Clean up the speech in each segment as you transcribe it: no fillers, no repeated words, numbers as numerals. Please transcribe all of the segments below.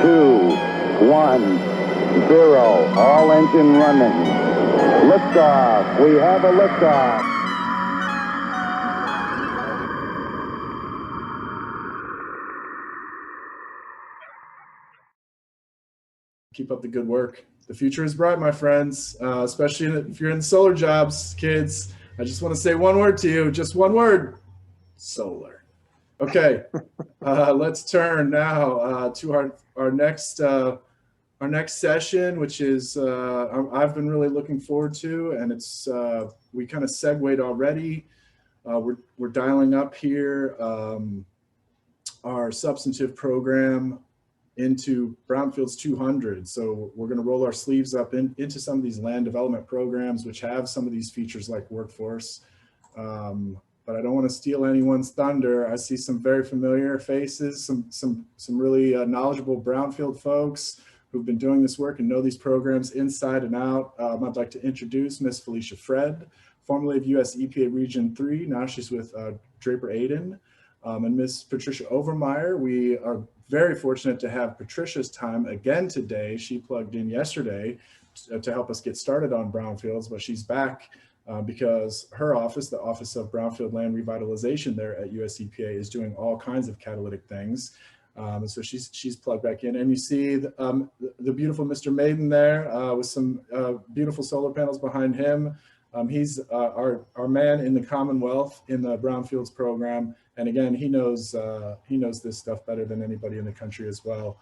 2, 1, 0. All engine running. Liftoff. We have a liftoff. Keep up the good work. The future is bright, my friends, especially if you're in solar jobs, kids. I just want to say one word to you, just one word, solar. Okay, let's turn now to our next session, which is I've been really looking forward to, and it's we kind of segued already. We're dialing up here our substantive program into Brownfields 200. So we're going to roll our sleeves up into some of these land development programs, which have some of these features like workforce. But I don't want to steal anyone's thunder. I see some very familiar faces, some really knowledgeable Brownfield folks who've been doing this work and know these programs inside and out. I'd like to introduce Miss Felicia Fred, formerly of US EPA Region 3. Now she's with Draper Aden. And Miss Patricia Overmeyer. We are very fortunate to have Patricia's time again today. She plugged in yesterday to help us get started on Brownfields, but she's back because her office, the Office of Brownfield Land Revitalization there at US EPA, is doing all kinds of catalytic things. And so she's plugged back in. And you see the beautiful Mr. Maiden there with some beautiful solar panels behind him. He's our man in the Commonwealth in the Brownfields program. And again, he knows this stuff better than anybody in the country as well.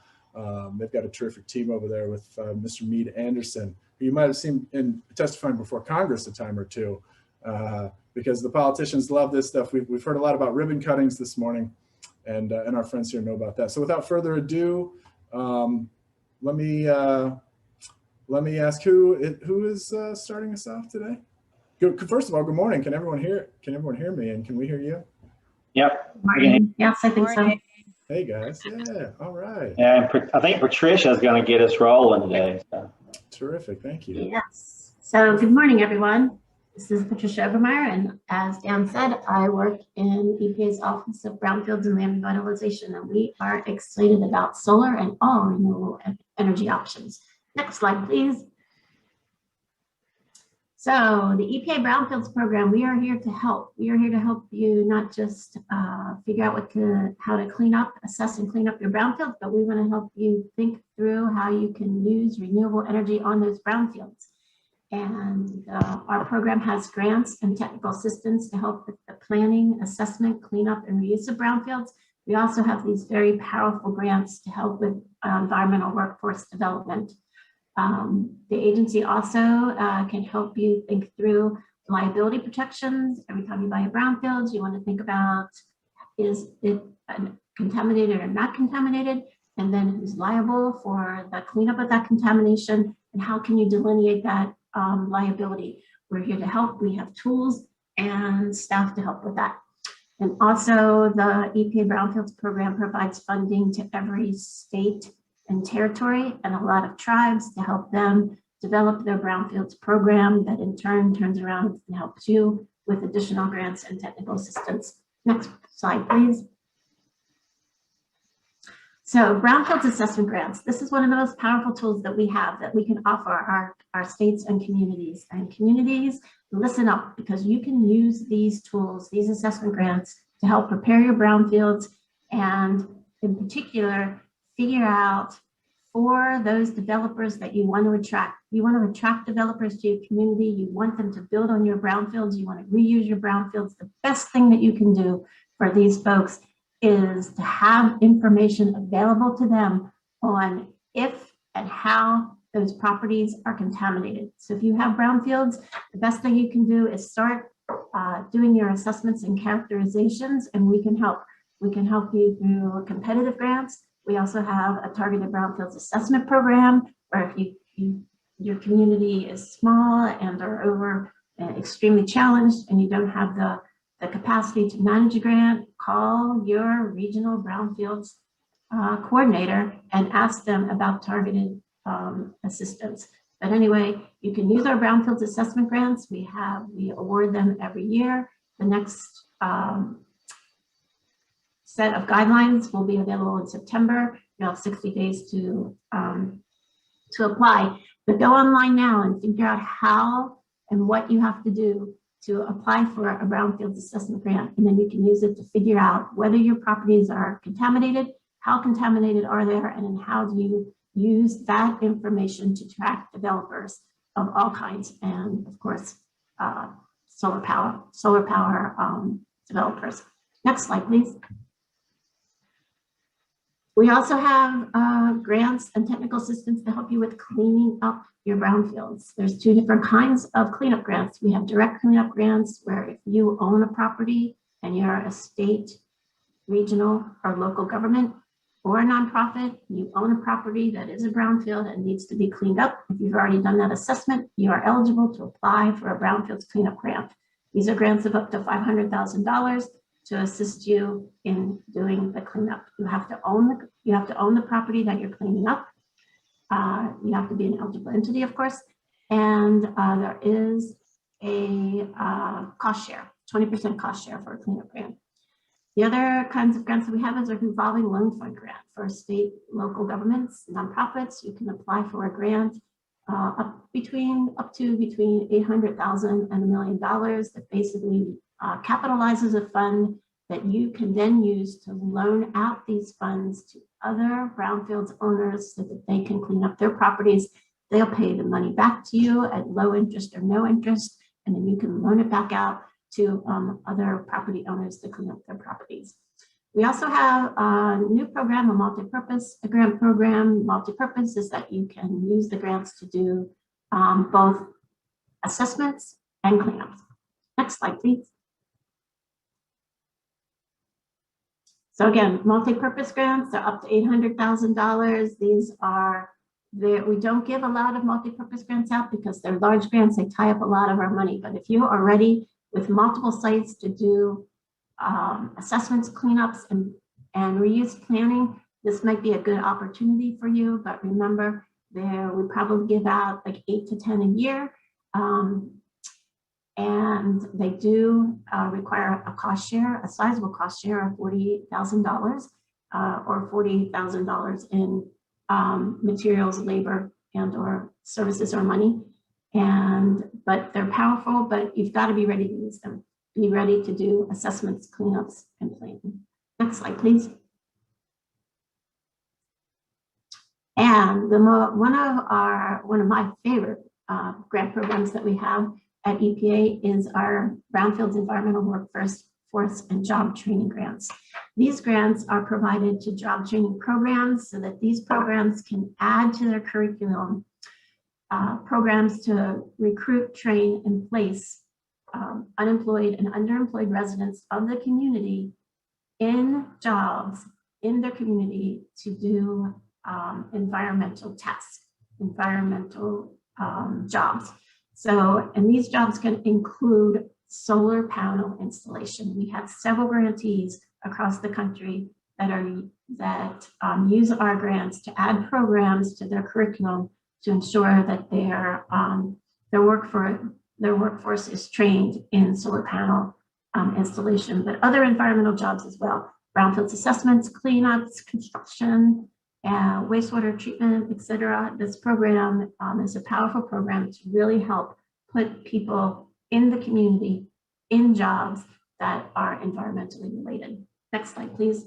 They've got a terrific team over there with Mr. Meade Anderson, who you might have seen in testifying before Congress a time or two, because the politicians love this stuff. We've heard a lot about ribbon cuttings this morning, and our friends here know about that. So without further ado, let me ask who is starting us off today. First of all, good morning. Can everyone hear me, and can we hear you? Yep. Morning. Yes, I think so. Hey guys, yeah, all right. Yeah, I think Patricia is going to get us rolling today. So. Terrific, thank you. Yes. So good morning, everyone. This is Patricia Obermeyer, and as Dan said, I work in EPA's Office of Brownfields and Land Revitalization, and we are excited about solar and all renewable energy options. Next slide, please. So the EPA Brownfields program, we are here to help. We are here to help you not just figure out how to clean up, assess and clean up your brownfields, but we want to help you think through how you can use renewable energy on those brownfields. And our program has grants and technical assistance to help with the planning, assessment, cleanup, and reuse of brownfields. We also have these very powerful grants to help with environmental workforce development. The agency also can help you think through liability protections. Every time you buy a brownfield, you want to think about, is it contaminated or not contaminated? And then who's liable for the cleanup of that contamination? And how can you delineate that liability? We're here to help. We have tools and staff to help with that. And also the EPA Brownfields program provides funding to every state and territory and a lot of tribes to help them develop their brownfields program that in turn turns around and helps you with additional grants and technical assistance. Next slide, please. So brownfields assessment grants. This is one of the most powerful tools that we have that we can offer our states and communities. And communities, listen up, because you can use these tools, these assessment grants, to help prepare your brownfields and in particular, figure out for those developers that you want to attract. You want to attract developers to your community. You want them to build on your brownfields. You want to reuse your brownfields. The best thing that you can do for these folks is to have information available to them on if and how those properties are contaminated. So if you have brownfields, the best thing you can do is start doing your assessments and characterizations, and we can help. We can help you through competitive grants. We also have a targeted brownfields assessment program where if your community is small and are over extremely challenged and you don't have the capacity to manage a grant, call your regional brownfields coordinator and ask them about targeted assistance. But anyway, you can use our brownfields assessment grants. We award them every year. The next set of guidelines will be available in September. you have 60 days to apply. But go online now and figure out how and what you have to do to apply for a Brownfields Assessment Grant. And then you can use it to figure out whether your properties are contaminated, how contaminated are they, and then how do you use that information to track developers of all kinds, and of course, solar power developers. Next slide, please. We also have grants and technical assistance to help you with cleaning up your brownfields. There's two different kinds of cleanup grants. We have direct cleanup grants, where if you own a property and you're a state, regional, or local government, or a nonprofit, you own a property that is a brownfield and needs to be cleaned up. If you've already done that assessment, you are eligible to apply for a brownfields cleanup grant. These are grants of up to $500,000 to assist you in doing the cleanup. You have to own the property that you're cleaning up. You have to be an eligible entity, of course, and there is a cost share, 20% cost share for a cleanup grant. The other kinds of grants that we have is a revolving loan fund grant for state, local governments, nonprofits. You can apply for a grant up to between $800,000 and $1 million that basically capitalizes a fund that you can then use to loan out these funds to other brownfields owners so that they can clean up their properties. They'll pay the money back to you at low interest or no interest, and then you can loan it back out to other property owners to clean up their properties. We also have a new program, a multi-purpose grant program. Multi-purpose is that you can use the grants to do both assessments and cleanups. Next slide, please. So again, multi-purpose grants are up to $800,000. These are, we don't give a lot of multi-purpose grants out because they're large grants. They tie up a lot of our money. But if you are ready with multiple sites to do assessments, cleanups, and reuse planning, this might be a good opportunity for you. But remember, we probably give out like 8 to 10 a year. And they do require a cost share, a sizable cost share of $48,000 or $48,000 in materials, labor, and or services or money. But they're powerful, but you've got to be ready to use them. Be ready to do assessments, cleanups, and planning. Next slide, please. And one of my favorite grant programs that we have at EPA is our Brownfields Environmental Workforce and Job Training Grants. These grants are provided to job training programs so that these programs can add to their curriculum programs to recruit, train, and place unemployed and underemployed residents of the community in jobs in their community to do environmental tasks, environmental jobs. So, and these jobs can include solar panel installation. We have several grantees across the country that use our grants to add programs to their curriculum to ensure that their workforce is trained in solar panel installation, but other environmental jobs as well. Brownfields assessments, cleanups, construction, wastewater treatment, etc. This program is a powerful program to really help put people in the community in jobs that are environmentally related. Next slide, please.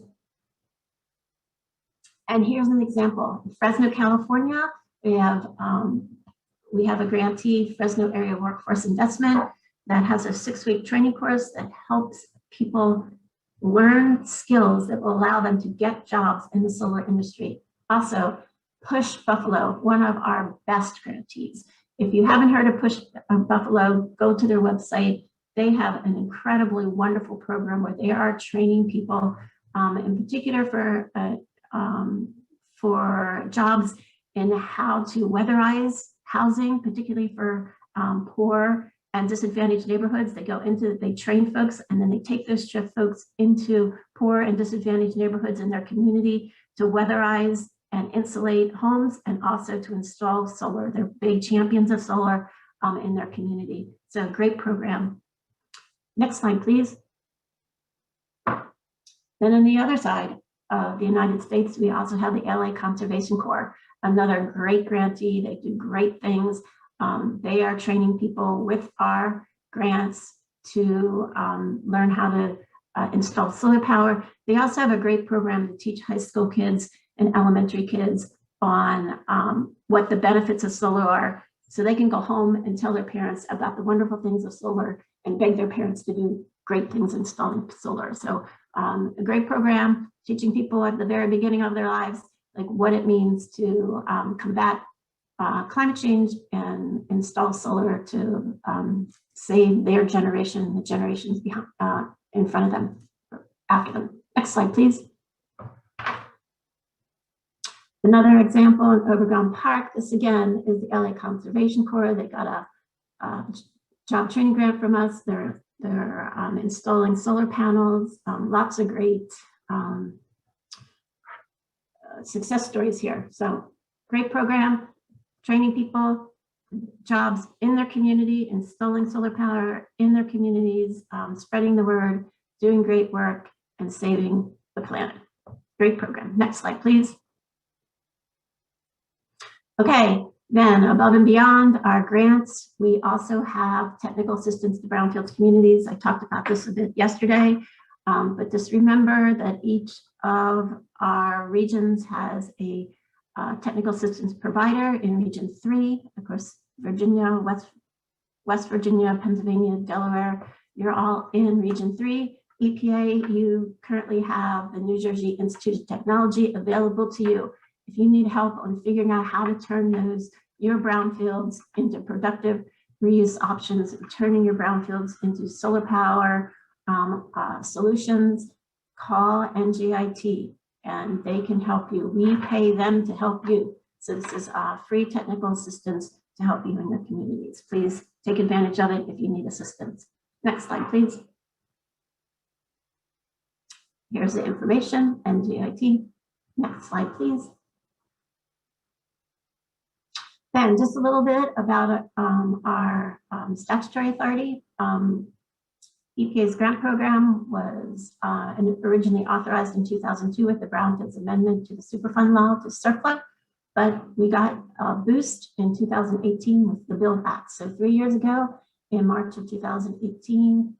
And here's an example. In Fresno, California, we have a grantee, Fresno Area Workforce Investment, that has a 6-week training course that helps people learn skills that will allow them to get jobs in the solar industry. Also, Push Buffalo, one of our best grantees. If you haven't heard of Push Buffalo, go to their website. They have an incredibly wonderful program where they are training people, in particular for jobs in how to weatherize housing, particularly for poor and disadvantaged neighborhoods. They train folks, and then they take those folks into poor and disadvantaged neighborhoods in their community to weatherize and insulate homes, and also to install solar. They're big champions of solar in their community. So a great program. Next slide, please. Then on the other side, of the United States. We also have the LA Conservation Corps, another great grantee. They do great things. They are training people with our grants to learn how to install solar power. They also have a great program to teach high school kids and elementary kids on what the benefits of solar are, so they can go home and tell their parents about the wonderful things of solar and beg their parents to do great things installing solar. So a great program teaching people at the very beginning of their lives, like what it means to combat climate change and install solar to save their generation, the generations behind, in front of them, after them. Next slide, please. Another example in Overground Park, this again is the LA Conservation Corps. They got a job training grant from us. They're installing solar panels, lots of great success stories here. So great program, training people, jobs in their community, installing solar power in their communities, spreading the word, doing great work, and saving the planet. Great program. Next slide, please. Okay, then above and beyond our grants, we also have technical assistance to brownfields communities. I talked about this a bit yesterday, but just remember that each of our regions has a technical assistance provider. In Region 3, of course, Virginia, West Virginia, Pennsylvania, Delaware, you're all in Region 3. EPA, you currently have the New Jersey Institute of Technology available to you. If you need help on figuring out how to turn your brownfields into productive reuse options, turning your brownfields into solar power solutions, call NJIT and they can help you. We pay them to help you. So this is free technical assistance to help you in your communities. Please take advantage of it if you need assistance. Next slide, please. Here's the information, NJIT. Next slide, please. Then just a little bit about our statutory authority. EPA's grant program was originally authorized in 2002 with the Brownfields Amendment to the Superfund Law to CERCLA, but we got a boost in 2018 with the Build Act. So 3 years ago, in March of 2018,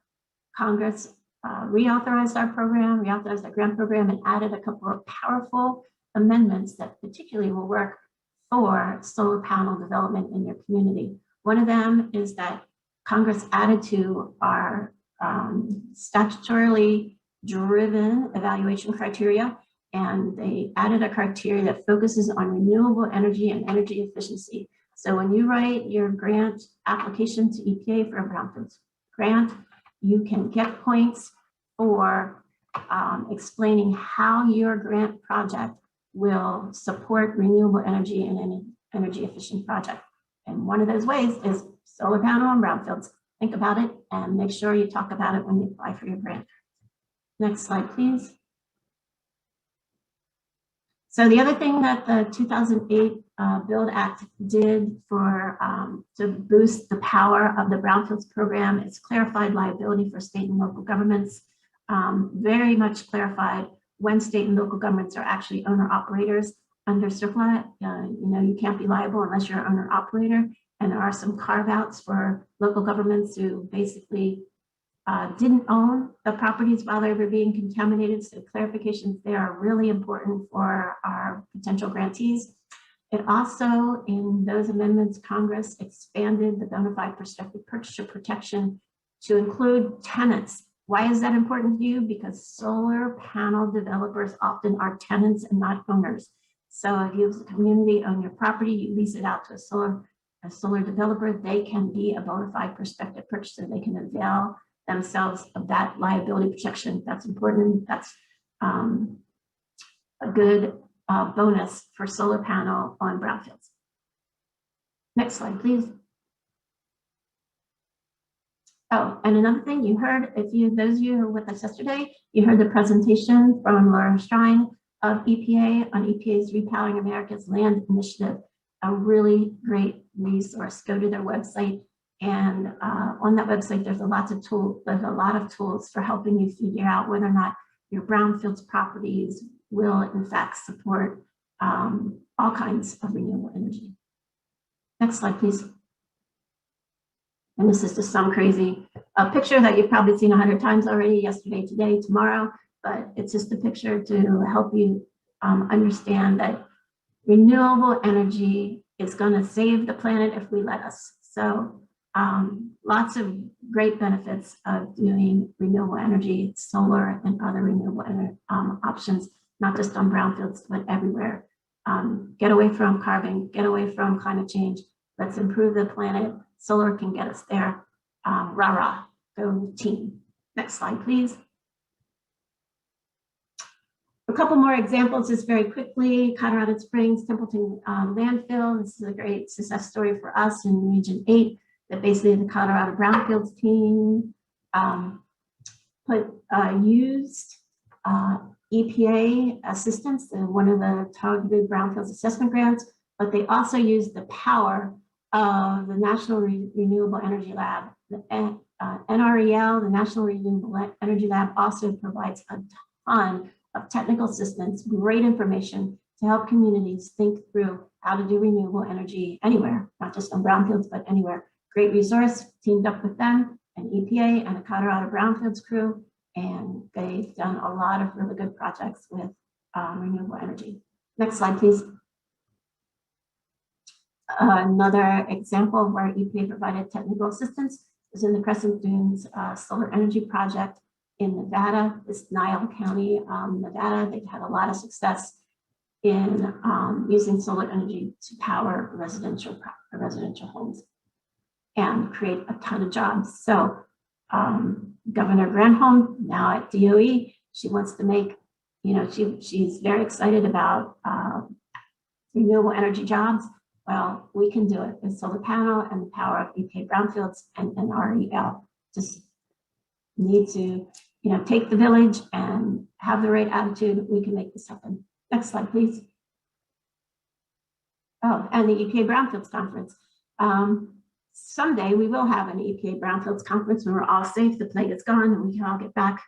Congress reauthorized our program, reauthorized our grant program, and added a couple of powerful amendments that particularly will work for solar panel development in your community. One of them is that Congress added to our statutorily driven evaluation criteria, and they added a criteria that focuses on renewable energy and energy efficiency. So when you write your grant application to EPA for a brownfields grant, you can get points for explaining how your grant project will support renewable energy and any energy efficient project. And one of those ways is solar panel on brownfields. Think about it and make sure you talk about it when you apply for your grant. Next slide, please. So the other thing that the 2008 Build Act did for to boost the power of the Brownfields program is clarified liability for state and local governments. Very much clarified when state and local governments are actually owner operators under CERCLA. You can't be liable unless you're an owner operator. And there are some carve outs for local governments who basically didn't own the properties while they were being contaminated. So clarifications there are really important for our potential grantees. It also, in those amendments, Congress expanded the bona fide prospective purchaser protection to include tenants. Why is that important to you? Because solar panel developers often are tenants and not owners. So if you as a community own your property, you lease it out to a solar developer, they can be a bona fide prospective purchaser. They can avail themselves of that liability protection. That's important. That's a good bonus for solar panel on brownfields. Next slide, please. Oh, and another thing you heard, those of you who were with us yesterday, you heard the presentation from Laura Strine of EPA on EPA's Repowering America's Land Initiative, a really great resource. Go to their website, and on that website, there's a lot of tools for helping you figure out whether or not your brownfields properties will in fact support all kinds of renewable energy. Next slide, please. And this is just some crazy picture that you've probably seen 100 times already, yesterday, today, tomorrow, but it's just a picture to help you understand that renewable energy is going to save the planet if we let us. So lots of great benefits of doing renewable energy, solar and other renewable options, not just on brownfields, but everywhere. Get away from carbon, get away from climate change. Let's improve the planet. Solar can get us there. Rah, rah, go team. Next slide, please. A couple more examples just very quickly. Colorado Springs, Templeton Landfill. This is a great success story for us in Region 8, that basically the Colorado Brownfields team used EPA assistance, one of the targeted Brownfields Assessment Grants, but they also used the power of the National Renewable Energy Lab. The NREL, the National Renewable Energy Lab, also provides a ton of technical assistance, great information to help communities think through how to do renewable energy anywhere, not just on brownfields, but anywhere. Great resource, teamed up with them, an EPA and a Colorado Brownfields crew, and they've done a lot of really good projects with renewable energy. Next slide, please. Another example of where EPA provided technical assistance is in the Crescent Dunes solar energy project in Nevada, this Niles County, Nevada. They've had a lot of success in using solar energy to power residential homes and create a ton of jobs. So Governor Granholm, now at DOE, she wants to make, she's very excited about renewable energy jobs. Well, we can do it with solar panel and the power of EPA Brownfields and NREL. Just need to, take the village and have the right attitude. We can make this happen. Next slide, please. Oh, and the EPA Brownfields Conference. Someday we will have an EPA Brownfields Conference when we're all safe, the plague is gone, and we can all get back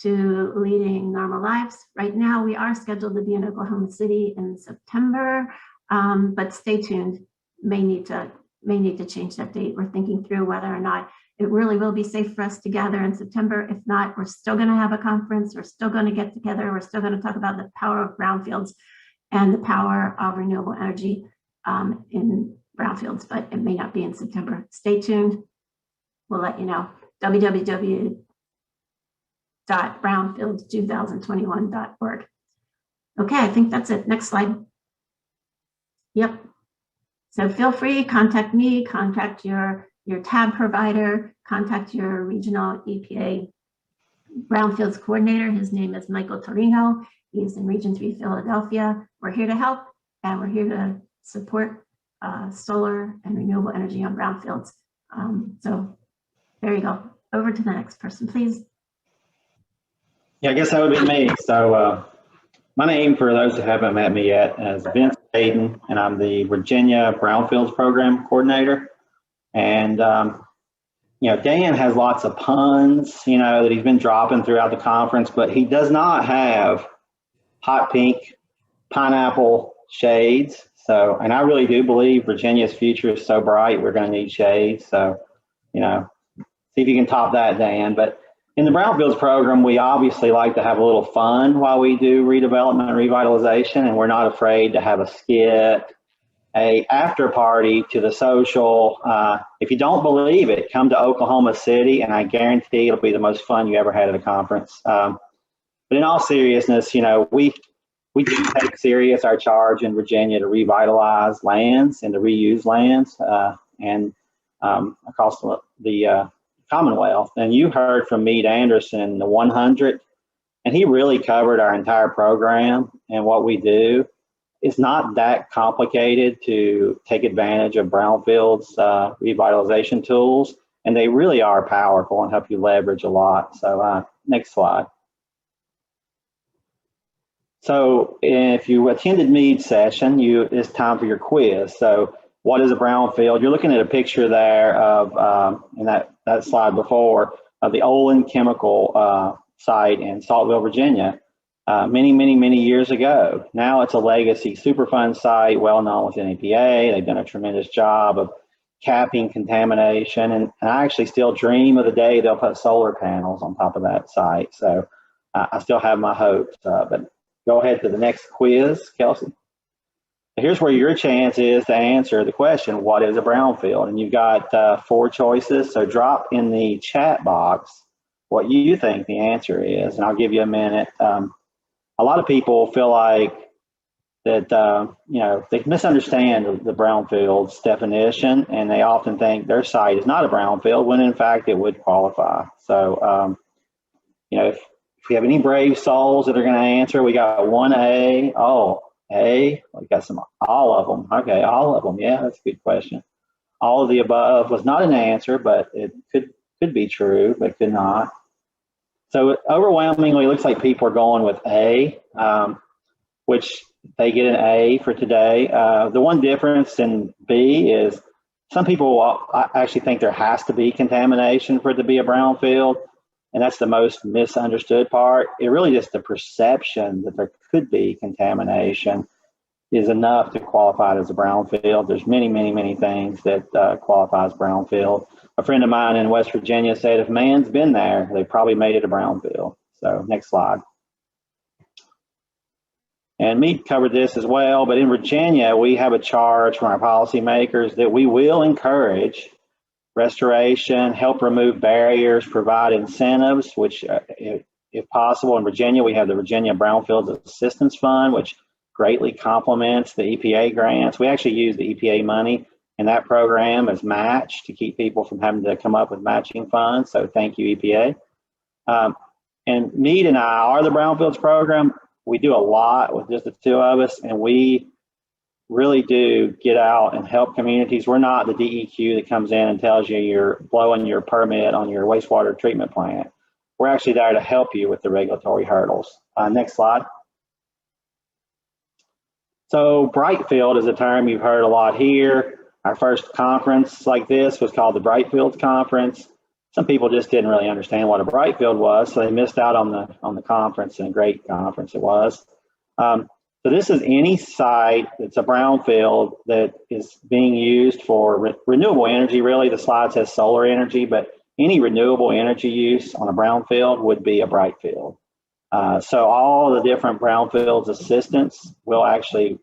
to leading normal lives. Right now, we are scheduled to be in Oklahoma City in September. But stay tuned, may need to change that date. We're thinking through whether or not it really will be safe for us to gather in September. If not, we're still going to have a conference. We're still going to get together. We're still going to talk about the power of brownfields and the power of renewable energy in brownfields, but it may not be in September. Stay tuned. We'll let you know. www.brownfields2021.org. Okay, I think that's it. Next slide. Yep. So feel free, contact me, contact your tab provider, contact your regional EPA Brownfields coordinator. His name is Michael Torino. He's in Region 3, Philadelphia. We're here to help, and we're here to support solar and renewable energy on brownfields. So there you go. Over to the next person, please. Yeah, I guess that would be me. So my name, for those who haven't met me yet, is Vince Aden, and I'm the Virginia Brownfields Program Coordinator. And, Dan has lots of puns, that he's been dropping throughout the conference, but he does not have hot pink pineapple shades. So, and I really do believe Virginia's future is so bright, we're going to need shades. So, see if you can top that, Dan. But in the Brownfields program, we obviously like to have a little fun while we do redevelopment and revitalization, and we're not afraid to have a skit, a after party to the social. If you don't believe it, come to Oklahoma City, and I guarantee it'll be the most fun you ever had at a conference. But in all seriousness, we do take serious our charge in Virginia to revitalize lands and to reuse lands and across the Commonwealth. And you heard from Meade Anderson, the 100, and he really covered our entire program and what we do. It's not that complicated to take advantage of brownfields revitalization tools, and they really are powerful and help you leverage a lot. So next slide. So if you attended Meade's session, it's time for your quiz. So what is a brownfield? You're looking at a picture there of, in that slide before, of the Olin chemical site in Saltville, Virginia. many years ago. Now it's a legacy Superfund site, well known within EPA. They've done a tremendous job of capping contamination, and I actually still dream of the day they'll put solar panels on top of that site. So I still have my hopes, but go ahead to the next quiz, Kelsey. Here's where your chance is to answer the question, what is a brownfield? And you've got 4 choices, so drop in the chat box what you think the answer is, and I'll give you a minute. A lot of people feel like that, they misunderstand the brownfields definition, and they often think their site is not a brownfield when in fact it would qualify. So, if we have any brave souls that are going to answer, we got 1A. Oh, A, we got all of them. Okay, all of them. Yeah, that's a good question. All of the above was not an answer, but it could be true, but could not. So overwhelmingly, it looks like people are going with A, which they get an A for today. The one difference in B is some people actually think there has to be contamination for it to be a brownfield, and that's the most misunderstood part. It really just the perception that there could be contamination is enough to qualify it as a brownfield. There's many things that qualify as brownfield. A friend of mine in West Virginia said if man's been there, they probably made it a brownfield. So next slide. And me covered this as well, but in Virginia, we have a charge from our policymakers that we will encourage restoration, help remove barriers, provide incentives, which if possible in Virginia, we have the Virginia Brownfields Assistance Fund, which greatly complements the EPA grants. We actually use the EPA money in that program as match to keep people from having to come up with matching funds. So thank you, EPA. And Meade and I are the Brownfields program. We do a lot with just the 2 of us, and we really do get out and help communities. We're not the DEQ that comes in and tells you you're blowing your permit on your wastewater treatment plant. We're actually there to help you with the regulatory hurdles. Next slide. So Brightfield is a term you've heard a lot here. Our first conference like this was called the Brightfields Conference. Some people just didn't really understand what a Brightfield was, so they missed out on the conference, and a great conference it was. So this is any site that's a brownfield that is being used for renewable energy. Really, the slide says solar energy, but any renewable energy use on a brownfield would be a Brightfield. So all the different Brownfields Assistance will actually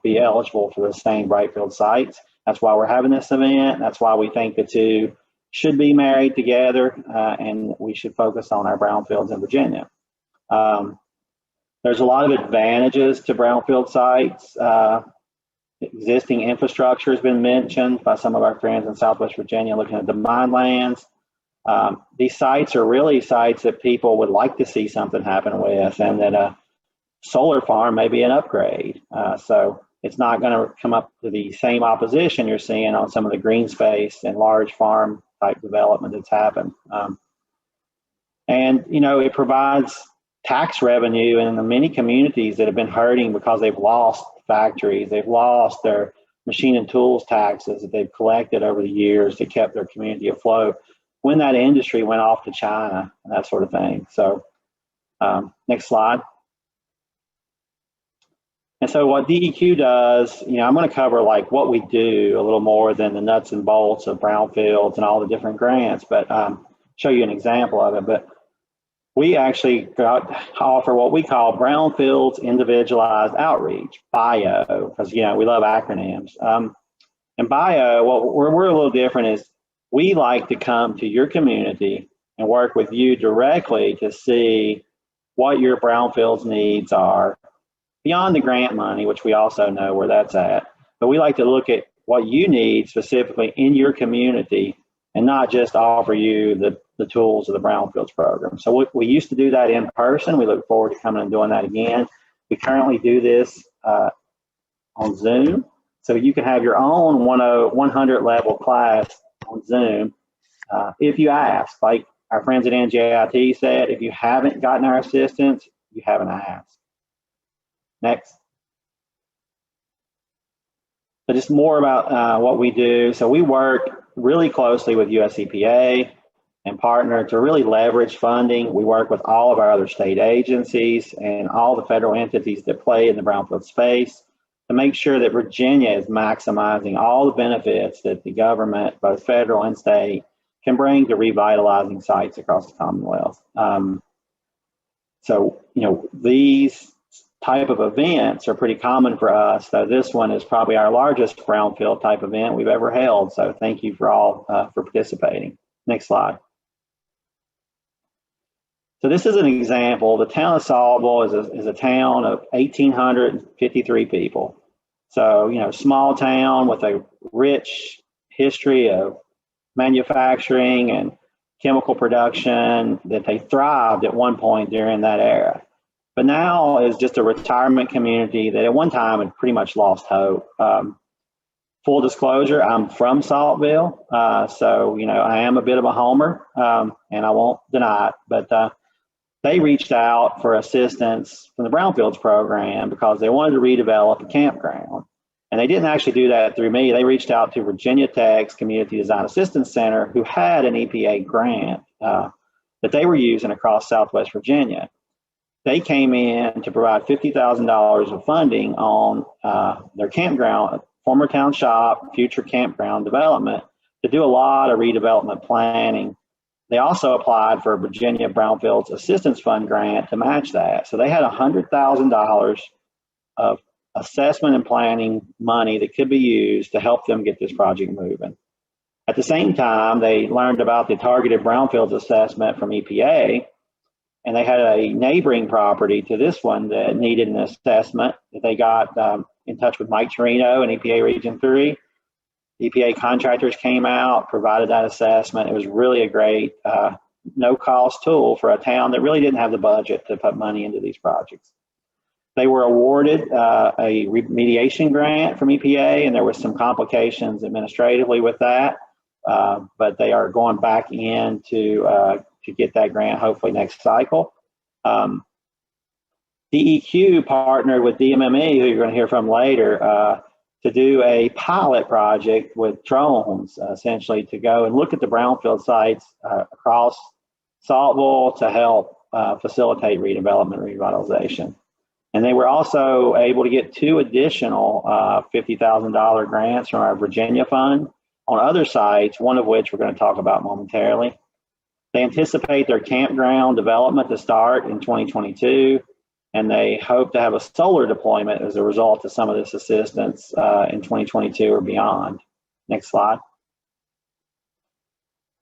be eligible for the same Brightfield sites. That's why we're having this event. That's why we think the 2 should be married together, and we should focus on our brownfields in Virginia. There's a lot of advantages to brownfield sites. Existing infrastructure has been mentioned by some of our friends in Southwest Virginia looking at the mine lands. These sites are really sites that people would like to see something happen with, and that a solar farm may be an upgrade. So it's not going to come up to the same opposition you're seeing on some of the green space and large farm type development that's happened. And, it provides tax revenue in the many communities that have been hurting because they've lost factories. They've lost their machine and tools taxes that they've collected over the years that kept their community afloat when that industry went off to China and that sort of thing. So next slide. And so what DEQ does, I'm going to cover like what we do a little more than the nuts and bolts of brownfields and all the different grants, but show you an example of it. But we actually offer what we call Brownfields Individualized Outreach, BIO, because, we love acronyms. And BIO, what we're a little different is we like to come to your community and work with you directly to see what your brownfields needs are beyond the grant money, which we also know where that's at. But we like to look at what you need specifically in your community and not just offer you the tools of the Brownfields program. So we used to do that in person. We look forward to coming and doing that again. We currently do this on Zoom. So you can have your own 100 level class on Zoom if you ask. Like our friends at NJIT said, if you haven't gotten our assistance, you haven't asked. Next. So just more about what we do. So we work really closely with US EPA. and partner to really leverage funding. We work with all of our other state agencies and all the federal entities that play in the brownfield space to make sure that Virginia is maximizing all the benefits that the government, both federal and state, can bring to revitalizing sites across the Commonwealth. So, these type of events are pretty common for us. So this one is probably our largest brownfield type event we've ever held. So thank you for all for participating. Next slide. So this is an example. The town of Sawyer is a town of 1,853 people. So, small town with a rich history of manufacturing and chemical production that they thrived at one point during that era. But now is just a retirement community that at one time had pretty much lost hope. Full disclosure, I'm from Saltville, so I am a bit of a homer, and I won't deny it. But they reached out for assistance from the Brownfields program because they wanted to redevelop a campground, and they didn't actually do that through me. They reached out to Virginia Tech's Community Design Assistance Center, who had an EPA grant that they were using across Southwest Virginia. They came in to provide $50,000 of funding on their campground, former town shop, future campground development to do a lot of redevelopment planning. They also applied for a Virginia Brownfields Assistance Fund grant to match that. So they had $100,000 of assessment and planning money that could be used to help them get this project moving. At the same time, they learned about the targeted Brownfields assessment from EPA, and they had a neighboring property to this one that needed an assessment. They got in touch with Mike Torino and EPA Region 3. EPA contractors came out, provided that assessment. It was really a great no-cost tool for a town that really didn't have the budget to put money into these projects. They were awarded a remediation grant from EPA, and there was some complications administratively with that, but they are going back in to get that grant hopefully next cycle. DEQ partnered with DMME, who you're going to hear from later, to do a pilot project with drones, essentially to go and look at the brownfield sites across Saltville to help facilitate redevelopment and revitalization. And they were also able to get 2 additional $50,000 grants from our Virginia fund on other sites, one of which we're going to talk about momentarily. They anticipate their campground development to start in 2022, and they hope to have a solar deployment as a result of some of this assistance in 2022 or beyond. Next slide.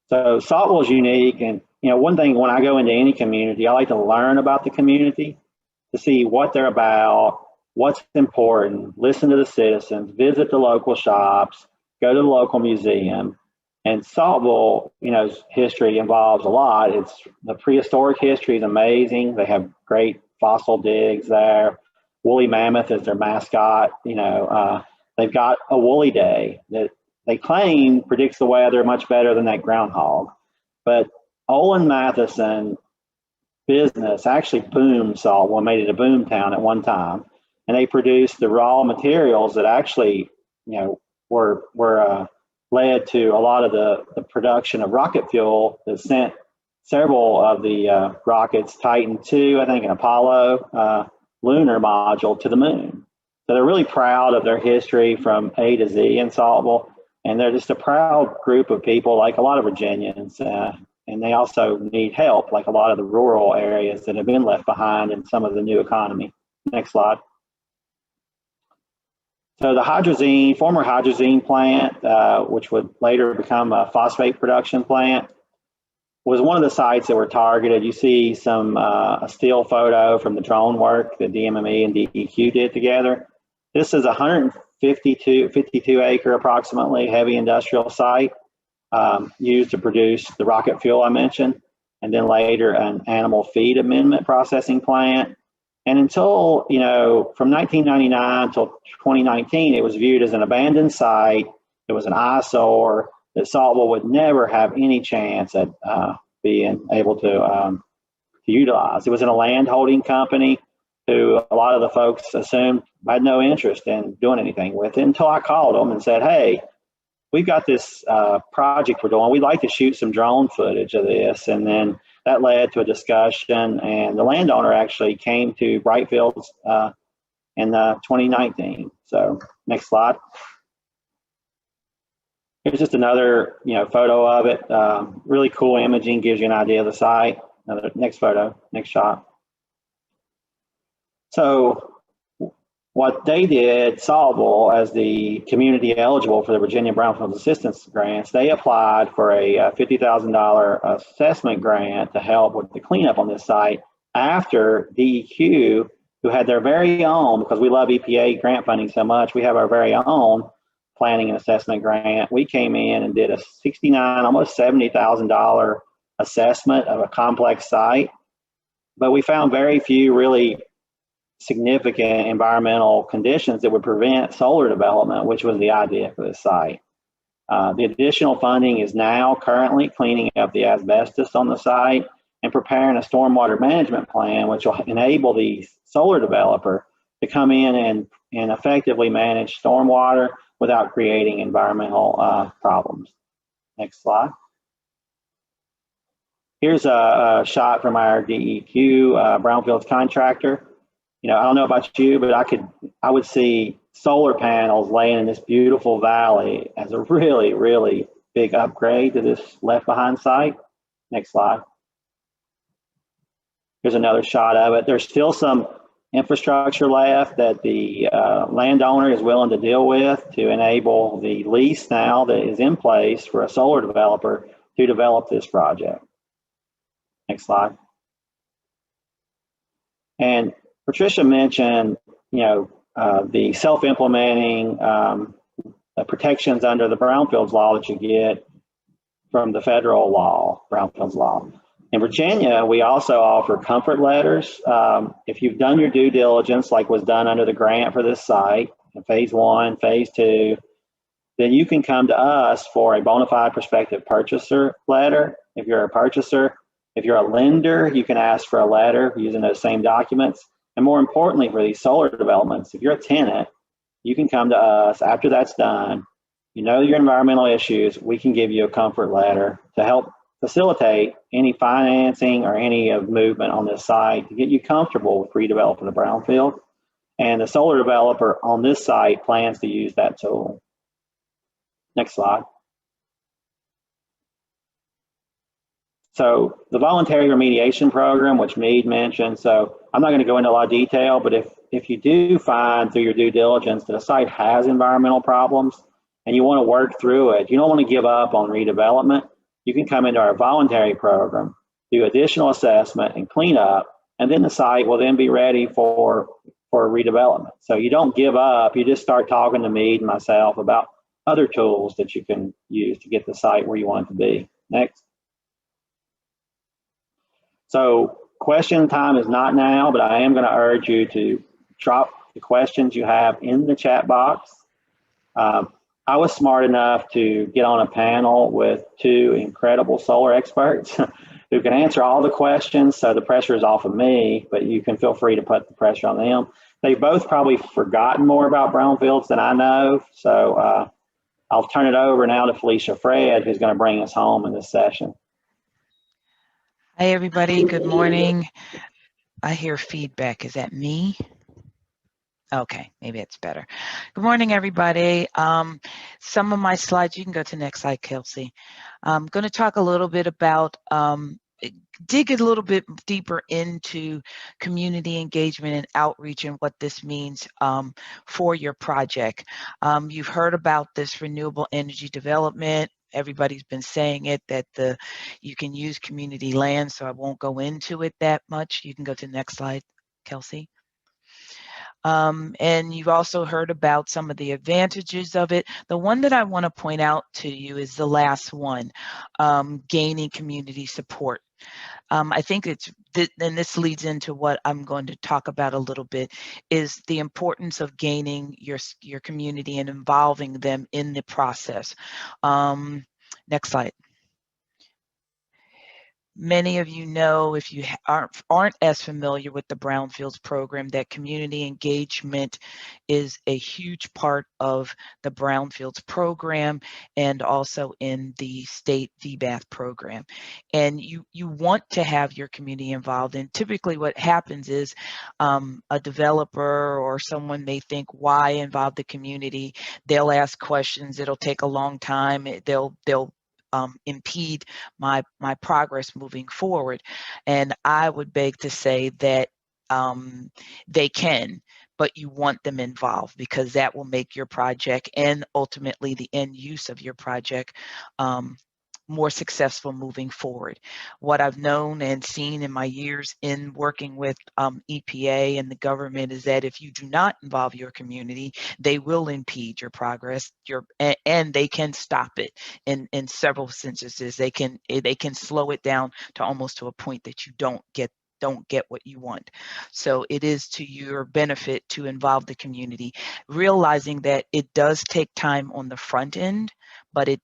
So Saltville is unique, and one thing when I go into any community, I like to learn about the community to see what they're about, what's important, listen to the citizens, visit the local shops, go to the local museum. And Saltville, history involves a lot. It's the prehistoric history is amazing. They have great fossil digs there. Woolly mammoth is their mascot. They've got a woolly day that they claim predicts the weather much better than that groundhog. But Olin Matheson business actually boomed Saltville, made it a boom town at one time, and they produced the raw materials that actually, were led to a lot of the production of rocket fuel that sent several of the rockets, Titan II, I think, and Apollo lunar module to the moon. So they're really proud of their history from A to Z in Saltville, and they're just a proud group of people, like a lot of Virginians, and they also need help, like a lot of the rural areas that have been left behind in some of the new economy. Next slide. So the former hydrazine plant, which would later become a phosphate production plant, was one of the sites that were targeted. You see a still photo from the drone work that DMME and DEQ did together. This is a 52 acre approximately heavy industrial site used to produce the rocket fuel I mentioned, and then later an animal feed amendment processing plant. And until, from 1999 until 2019, it was viewed as an abandoned site. It was an eyesore that Saltville would never have any chance at being able to utilize. It was in a land holding company who a lot of the folks assumed had no interest in doing anything with it until I called them and said, hey, we've got this project we're doing. We'd like to shoot some drone footage of this, and then that led to a discussion, and the landowner actually came to Brightfields in 2019. So next slide. Here's just another photo of it. Really cool imaging, gives you an idea of the site. Another next photo, next shot. So what they did, Sawyer, as the community eligible for the Virginia Brownfields Assistance grants, they applied for a $50,000 assessment grant to help with the cleanup on this site after DEQ, who had their very own, because we love EPA grant funding so much, we have our very own planning and assessment grant. We came in and did a $69,000, almost $70,000 assessment of a complex site, but we found very few really significant environmental conditions that would prevent solar development, which was the idea for this site. The additional funding is now currently cleaning up the asbestos on the site and preparing a stormwater management plan, which will enable the solar developer to come in and effectively manage stormwater without creating environmental problems. Next slide. Here's a shot from our DEQ Brownfields contractor. I don't know about you, but I would see solar panels laying in this beautiful valley as a really, really big upgrade to this left behind site. Next slide. Here's another shot of it. There's still some infrastructure left that the landowner is willing to deal with to enable the lease now that is in place for a solar developer to develop this project. Next slide. And Patricia mentioned, the self-implementing protections under the Brownfields law that you get from the federal law, Brownfields law. In Virginia, we also offer comfort letters. If you've done your due diligence, like was done under the grant for this site, in phase 1, phase 2, then you can come to us for a bona fide prospective purchaser letter. If you're a purchaser, if you're a lender, you can ask for a letter using those same documents. And more importantly, for these solar developments, if you're a tenant, you can come to us after that's done. Your environmental issues, we can give you a comfort letter to help facilitate any financing or any movement on this site to get you comfortable with redeveloping the brownfield. And the solar developer on this site plans to use that tool. Next slide. So the voluntary remediation program, which Meade mentioned, so I'm not going to go into a lot of detail, but if you do find through your due diligence that a site has environmental problems and you want to work through it, you don't want to give up on redevelopment, you can come into our voluntary program, do additional assessment and cleanup, and then the site will then be ready for redevelopment. So you don't give up, you just start talking to Meade and myself about other tools that you can use to get the site where you want it to be. Next. So question time is not now, but I am going to urge you to drop the questions you have in the chat box. I was smart enough to get on a panel with 2 incredible solar experts who can answer all the questions, so the pressure is off of me, but you can feel free to put the pressure on them. They've both probably forgotten more about brownfields than I know, so I'll turn it over now to Felicia Fred, who's going to bring us home in this session. Hi, everybody. Good morning. I hear feedback. Is that me? Okay, maybe it's better. Good morning, everybody. Some of my slides, you can go to the next slide, Kelsey. I'm going to talk a little bit about, dig a little bit deeper into community engagement and outreach and what this means for your project. You've heard about this renewable energy development. Everybody's been saying it, that you can use community land, so I won't go into it that much. You can go to the next slide, Kelsey. And you've also heard about some of the advantages of it. The one that I want to point out to you is the last one, gaining community support. I think and this leads into what I'm going to talk about a little bit, is the importance of gaining your community and involving them in the process. Next slide. Many of you know, if you aren't as familiar with the Brownfields program, that community engagement is a huge part of the Brownfields program and also in the state VBATH program. And you want to have your community involved. And typically what happens is a developer or someone may think, why involve the community? They'll ask questions. It'll take a long time. They'll impede my progress moving forward. And I would beg to say that they can, but you want them involved, because that will make your project and ultimately the end use of your project more successful moving forward. What I've known and seen in my years in working with EPA and the government is that if you do not involve your community, they will impede your progress, and they can stop it in several instances. They can slow it down to almost to a point that you don't get what you want. So it is to your benefit to involve the community, realizing that it does take time on the front end, but it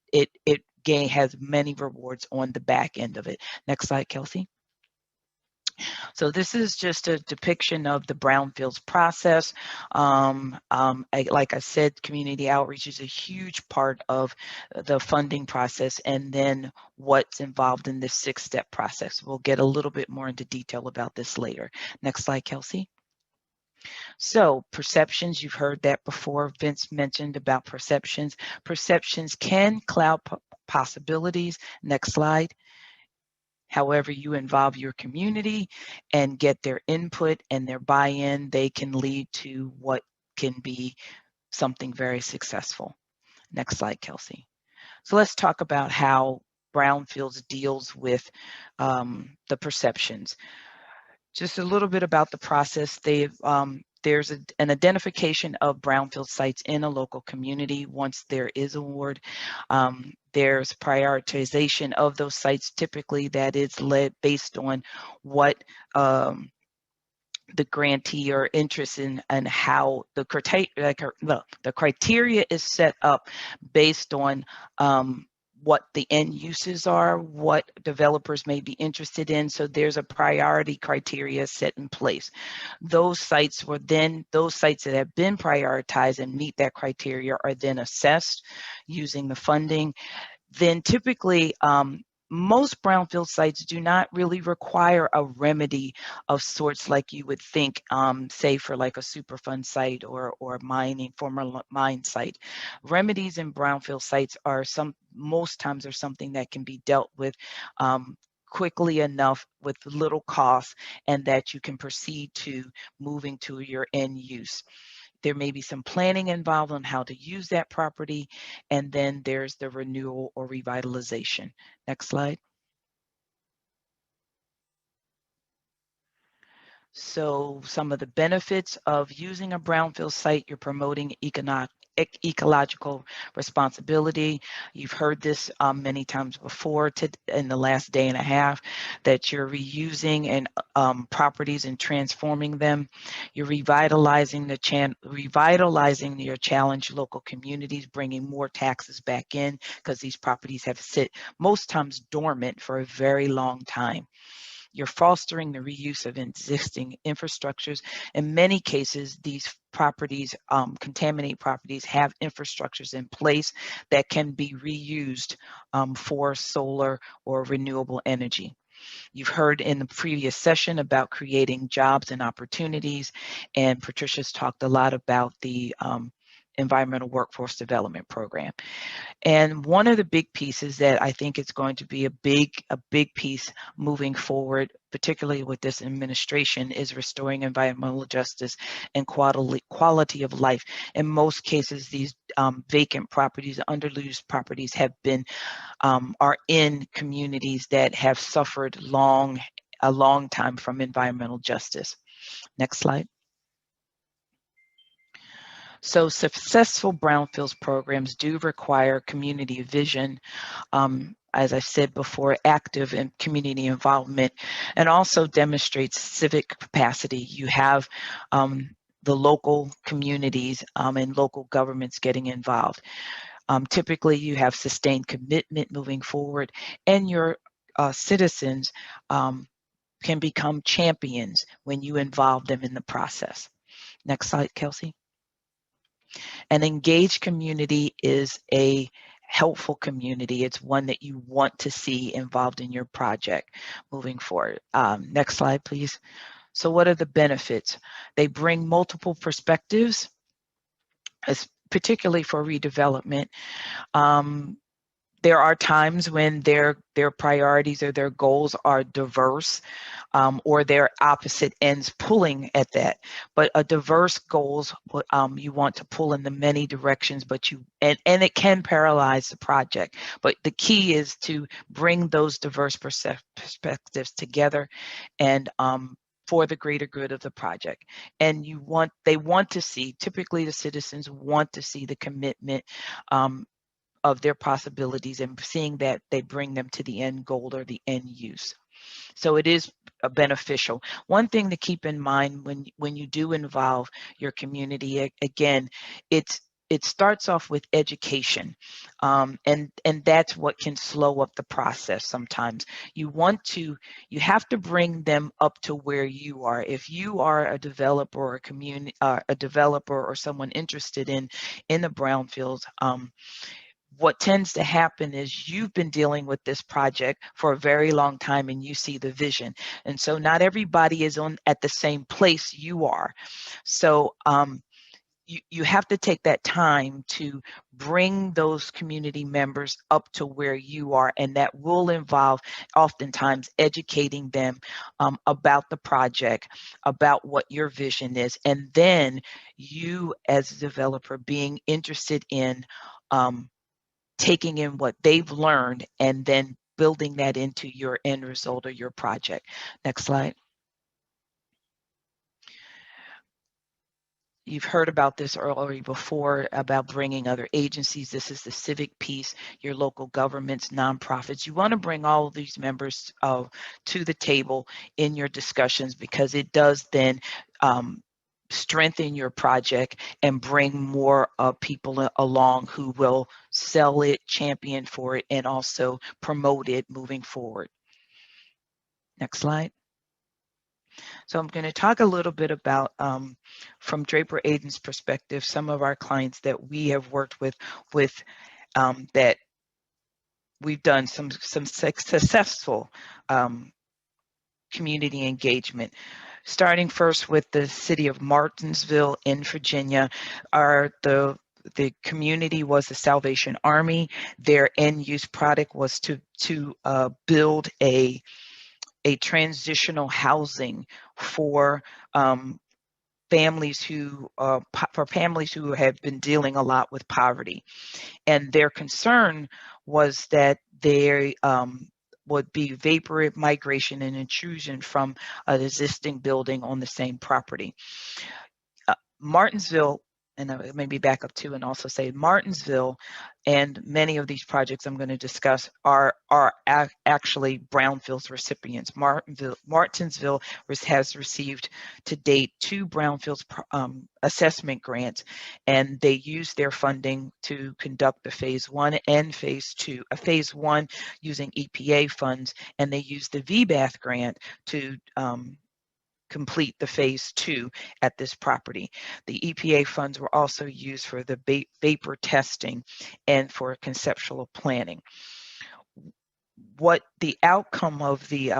has many rewards on the back end of it. Next slide, Kelsey. So this is just a depiction of the Brownfields process. Like I said, community outreach is a huge part of the funding process, and then what's involved in this 6-step process. We'll get a little bit more into detail about this later. Next slide, Kelsey. So perceptions, you've heard that before. Vince mentioned about perceptions. Perceptions can cloud possibilities. Next slide. However you involve your community and get their input and their buy-in, they can lead to what can be something very successful. Next slide, Kelsey. So let's talk about how Brownfields deals with the perceptions. Just a little bit about the process. There's an identification of brownfield sites in a local community. Once there is award, there's prioritization of those sites. Typically, that is led based on what the grantee are interested in, and how the criteria is set up based on what the end uses are, what developers may be interested in. So there's a priority criteria set in place. Those sites that have been prioritized and meet that criteria are then assessed using the funding. Then typically, most brownfield sites do not really require a remedy of sorts like you would think, say for like a Superfund site or former mine site. Remedies in brownfield sites are most times something that can be dealt with quickly enough with little cost, and that you can proceed to moving to your end use. There may be some planning involved on how to use that property, and then there's the renewal or revitalization. Next slide. So some of the benefits of using a brownfield site: you're promoting ecological responsibility. You've heard this many times before in the last day and a half, that you're reusing and properties and transforming them. You're revitalizing your challenged local communities, bringing more taxes back in, because these properties have sit most times dormant for a very long time. You're fostering the reuse of existing infrastructures. In many cases, these properties, contaminated properties, have infrastructures in place that can be reused for solar or renewable energy. You've heard in the previous session about creating jobs and opportunities, and Patricia's talked a lot about the Environmental Workforce Development Program. And one of the big pieces that I think is going to be a big piece moving forward, particularly with this administration, is restoring environmental justice and quality of life. In most cases, these vacant properties, underused properties, have been are in communities that have suffered a long time from environmental justice. Next slide. So successful brownfields programs do require community vision, as I said before, active and community involvement, and also demonstrates civic capacity. You have the local communities and local governments getting involved. Typically, you have sustained commitment moving forward, and you're citizens can become champions when you involve them in the process. Next slide, Kelsey. An engaged community is a helpful community. It's one that you want to see involved in your project moving forward. Next slide, please. So what are the benefits? They bring multiple perspectives, particularly for redevelopment. There are times when their priorities or their goals are diverse, or their opposite ends pulling at that. But a diverse goals, you want to pull in the many directions, but and it can paralyze the project. But the key is to bring those diverse perspectives together, and for the greater good of the project. And they want to see, typically the citizens want to see the commitment of their possibilities, and seeing that they bring them to the end goal or the end use. So it is beneficial. One thing to keep in mind when you do involve your community, again, it starts off with education, and that's what can slow up the process sometimes. You have to bring them up to where you are. If you are a developer or a developer or someone interested in the brownfields, what tends to happen is you've been dealing with this project for a very long time and you see the vision. And so not everybody is at the same place you are. So you have to take that time to bring those community members up to where you are, and that will involve oftentimes educating them about the project, about what your vision is, and then you as a developer being interested in taking in what they've learned and then building that into your end result or your project. Next slide. You've heard about this already before, about bringing other agencies. This is the civic piece, your local governments, nonprofits. You want to bring all of these members to the table in your discussions, because it does then strengthen your project and bring more people along who will sell it, champion for it, and also promote it moving forward. Next slide. So I'm going to talk a little bit about, from Draper Aden's perspective, some of our clients that we have worked with that we've done some successful community engagement. Starting first with the city of Martinsville in Virginia, the community was the Salvation Army. Their end use product was to build a transitional housing for families who have been dealing a lot with poverty, and their concern was that they would be vapor migration and intrusion from an existing building on the same property. Martinsville, and maybe back up to and also say Martinsville, and many of these projects I'm going to discuss are actually Brownfields recipients. Martinsville has received to date 2 Brownfields assessment grants, and they use their funding to conduct the phase 1 and phase 2. Phase 1 using EPA funds, and they use the VBATH grant to complete the phase 2 at this property. The EPA funds were also used for the vapor testing and for conceptual planning. What the outcome of the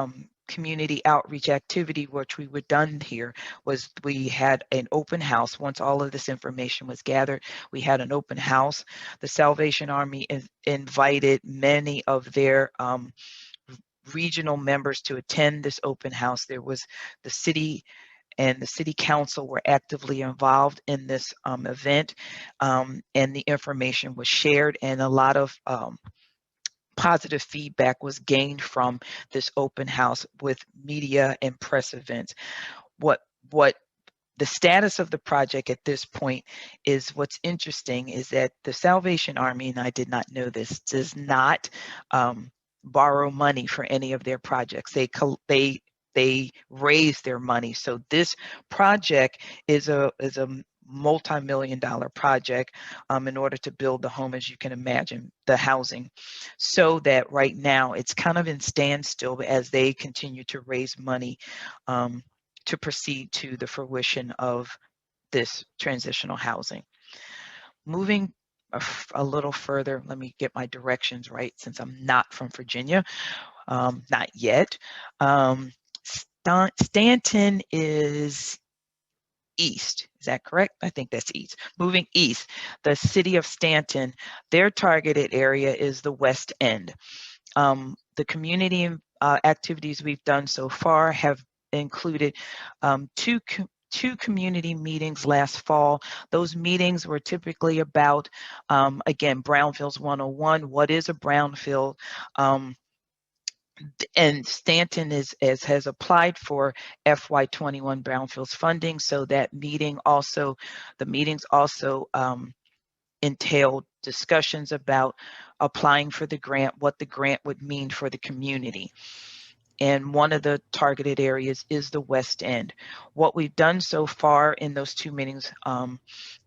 community outreach activity, which we were done here, was we had an open house. Once all of this information was gathered, we had an open house. The Salvation Army invited many of their regional members to attend this open house. There was the city and the city council were actively involved in this event, and the information was shared, and a lot of positive feedback was gained from this open house with media and press events. What the status of the project at this point is, what's interesting is that the Salvation Army, and I did not know this, does not borrow money for any of their projects. They raise their money. So this project is a multi-million-dollar project in order to build the home, as you can imagine, the housing, so that right now it's kind of in standstill as they continue to raise money to proceed to the fruition of this transitional housing. Moving a little further, let me get my directions right since I'm not from Virginia, not yet. Stanton is east, is that correct? I think that's east. Moving east, the city of Stanton, their targeted area is the West End. The community activities we've done so far have included two community meetings last fall. Those meetings were typically about, again, Brownfields 101. What is a brownfield? And Stanton has applied for FY21 Brownfields funding, so that the meetings also entailed discussions about applying for the grant, what the grant would mean for the community. And one of the targeted areas is the West End. What we've done so far in those two meetings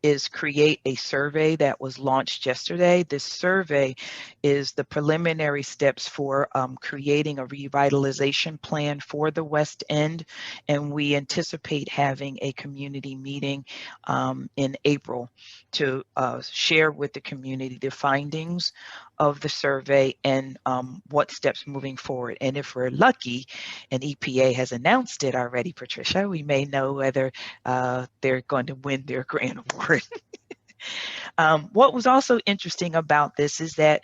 is create a survey that was launched yesterday. This survey is the preliminary steps for creating a revitalization plan for the West End. And we anticipate having a community meeting in April to share with the community the findings of the survey and what steps moving forward. And if we're lucky, and EPA has announced it already, Patricia, we may know whether they're going to win their grant award. What was also interesting about this is that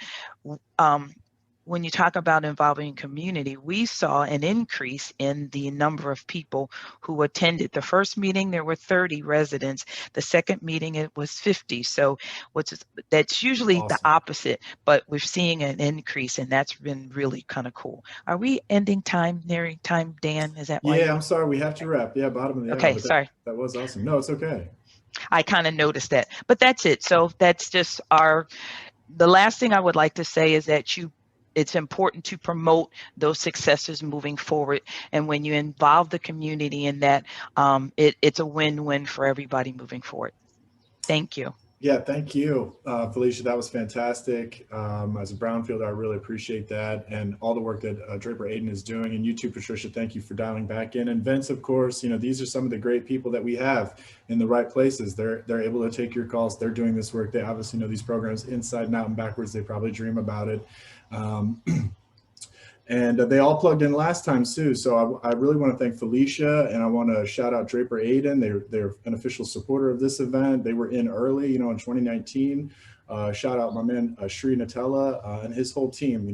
when you talk about involving community, we saw an increase in the number of people who attended. The first meeting, there were 30 residents. The second meeting, it was 50. So that's usually Awesome. the opposite, but we're seeing an increase, and that's been really kind of cool. Are we ending time, nearing time, Dan? Is that why? Yeah, I'm sorry, we have to wrap. Yeah, bottom of the hour. Okay, But sorry. That was awesome. No, it's okay. I kind of noticed that, but that's it. So that's just the last thing I would like to say is that it's important to promote those successes moving forward. And when you involve the community in that, it's a win-win for everybody moving forward. Thank you. Yeah, thank you, Felicia. That was fantastic. As a Brownfield, I really appreciate that, and all the work that Draper Aden is doing. And you too, Patricia, thank you for dialing back in. And Vince, of course, these are some of the great people that we have in the right places. They're able to take your calls. They're doing this work. They obviously know these programs inside and out and backwards. They probably dream about it. And they all plugged in last time too. So I really want to thank Felicia, and I want to shout out Draper Aden. They're an official supporter of this event. They were in early, in 2019. Shout out my man Sri Natella and his whole team.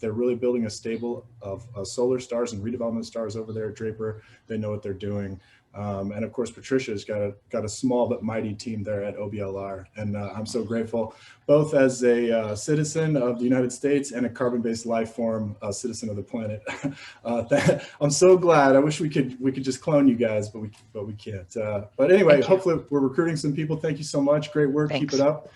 They're really building a stable of solar stars and redevelopment stars over there at Draper. They know what they're doing. And of course, Patricia's got a small but mighty team there at OBLR. And I'm so grateful, both as a citizen of the United States and a carbon-based life form citizen of the planet. I'm so glad. I wish we could just clone you guys, but we can't. But anyway, hopefully we're recruiting some people. Thank you so much. Great work. Thanks. Keep it up.